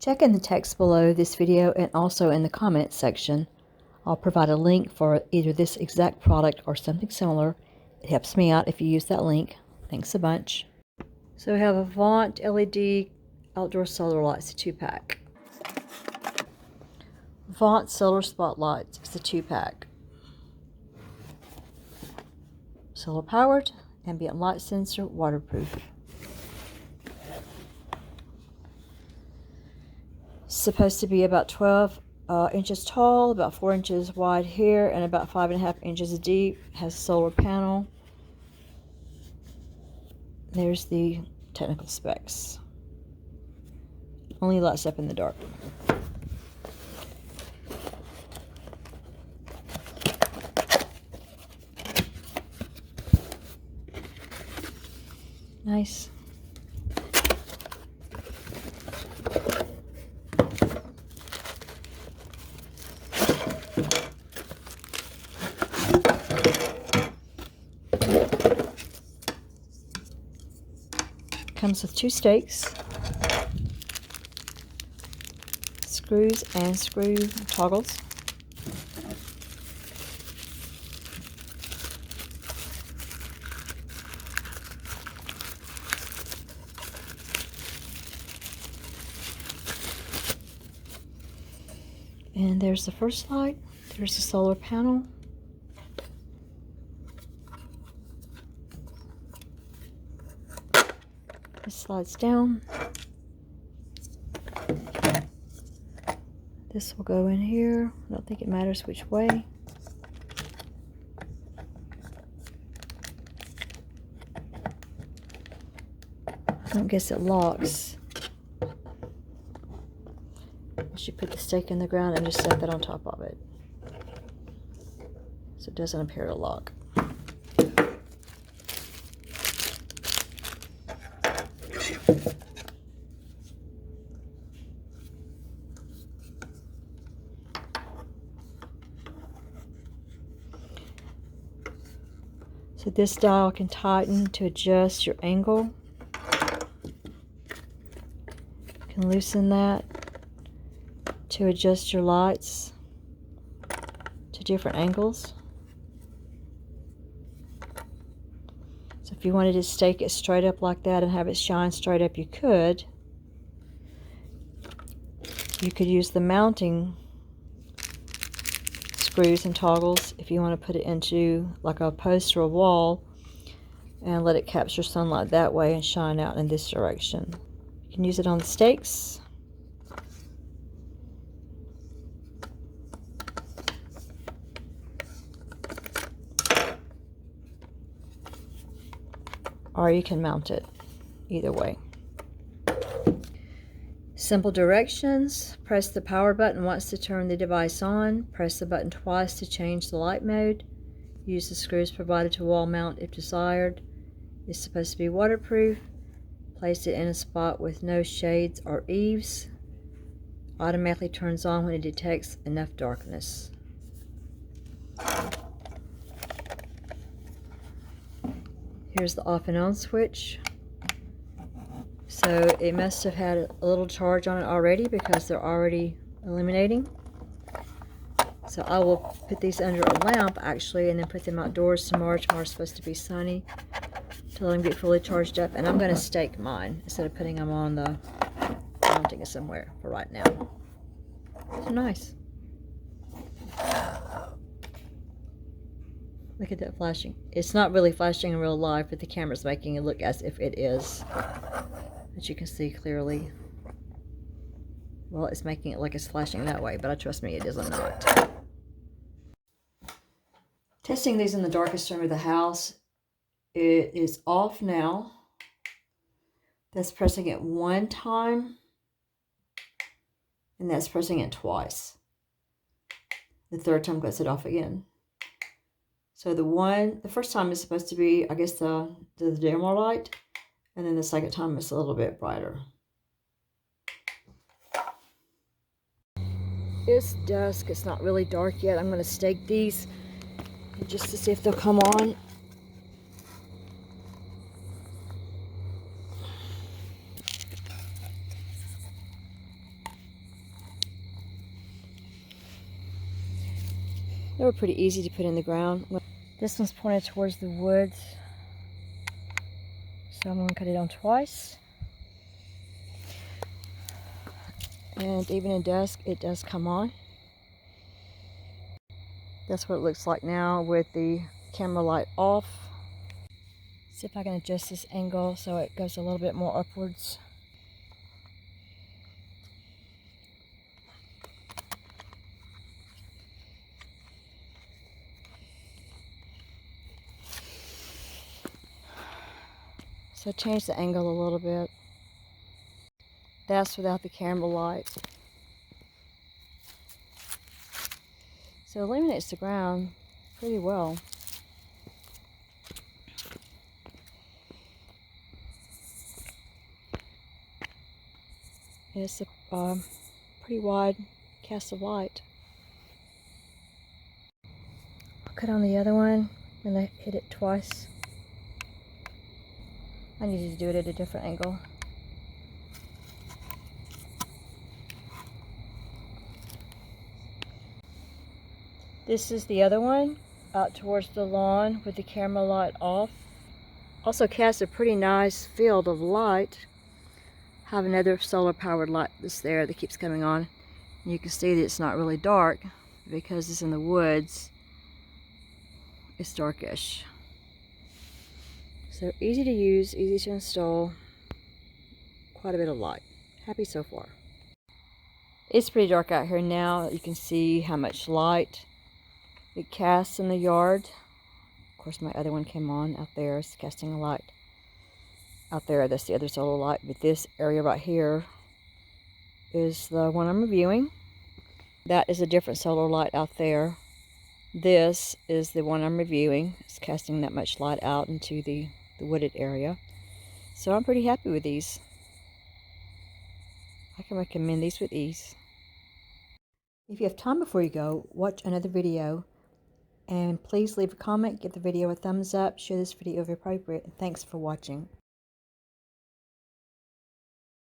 Check in the text below this video and also in the comments section. I'll provide a link for either this exact product or something similar. It helps me out if you use that link. Thanks a bunch. So we have a Vont LED outdoor solar lights, a 2-pack. Vont solar spotlights, it's a 2-pack. Solar powered, ambient light sensor, waterproof. Supposed to be about 12 inches tall, about 4 inches wide here, and about 5.5 inches deep. Has a solar panel. There's the technical specs. Only lights up in the dark. Nice. Comes with 2 stakes, screws and screw toggles. And there's the first light. There's the solar panel. This slides down. This will go in here. I don't think it matters which way. I don't guess it locks. You should put the stake in the ground and just set that on top of it, so it doesn't appear to lock. So this dial can tighten to adjust your angle. You can loosen that to adjust your lights to different angles. So if you wanted to stake it straight up like that and have it shine straight up, you could. You could use the mounting screws and toggles if you want to put it into like a post or a wall and let it capture sunlight that way and shine out in this direction. You can use it on the stakes. Or you can mount it either way. Simple directions. Press the power button once to turn the device on. Press the button twice to change the light mode. Use the screws provided to wall mount if desired. It's supposed to be waterproof. Place it in a spot with no shades or eaves. Automatically turns on when it detects enough darkness. Here's the off and on switch. So it must have had a little charge on it already because they're already illuminating. So I will put these under a lamp actually and then put them outdoors tomorrow. Tomorrow's supposed to be sunny to let them get fully charged up. And I'm going to stake mine instead of putting them on the mounting it somewhere for right now. So nice. Look at that flashing. It's not really flashing in real life, but the camera's making it look as if it is. As you can see clearly. Well, it's making it like it's flashing that way, but trust me, it is not. Testing these in the darkest room of the house. It is off now. That's pressing it 1 time. And that's pressing it twice. The 3rd time gets it off again. So the first time is supposed to be, I guess, the dimmer light. And then the second time it's a little bit brighter. It's dusk. It's not really dark yet. I'm going to stake these just to see if they'll come on. They were pretty easy to put in the ground. This one's pointed towards the woods, so I'm going to cut it on twice. And even in dusk, it does come on. That's what it looks like now with the camera light off. See if I can adjust this angle so it goes a little bit more upwards. So change the angle a little bit. That's without the camera light. So it illuminates the ground pretty well. It's a pretty wide cast of light. I'll cut on the other one and I hit it twice. I needed to do it at a different angle. This is the other one out towards the lawn with the camera light off. Also casts a pretty nice field of light. Have another solar powered light that's there that keeps coming on. And you can see that it's not really dark because it's in the woods. It's darkish. So easy to use, easy to install. Quite a bit of light. Happy so far. It's pretty dark out here now. You can see how much light it casts in the yard. Of course, my other one came on out there. It's casting a light out there. That's the other solar light. But this area right here is the one I'm reviewing. That is a different solar light out there. This is the one I'm reviewing. It's casting that much light out into the wooded area. So I'm pretty happy with these. I can recommend these with ease. If you have time before you go, watch another video. And please leave a comment, give the video a thumbs up, share this video if appropriate, and thanks for watching.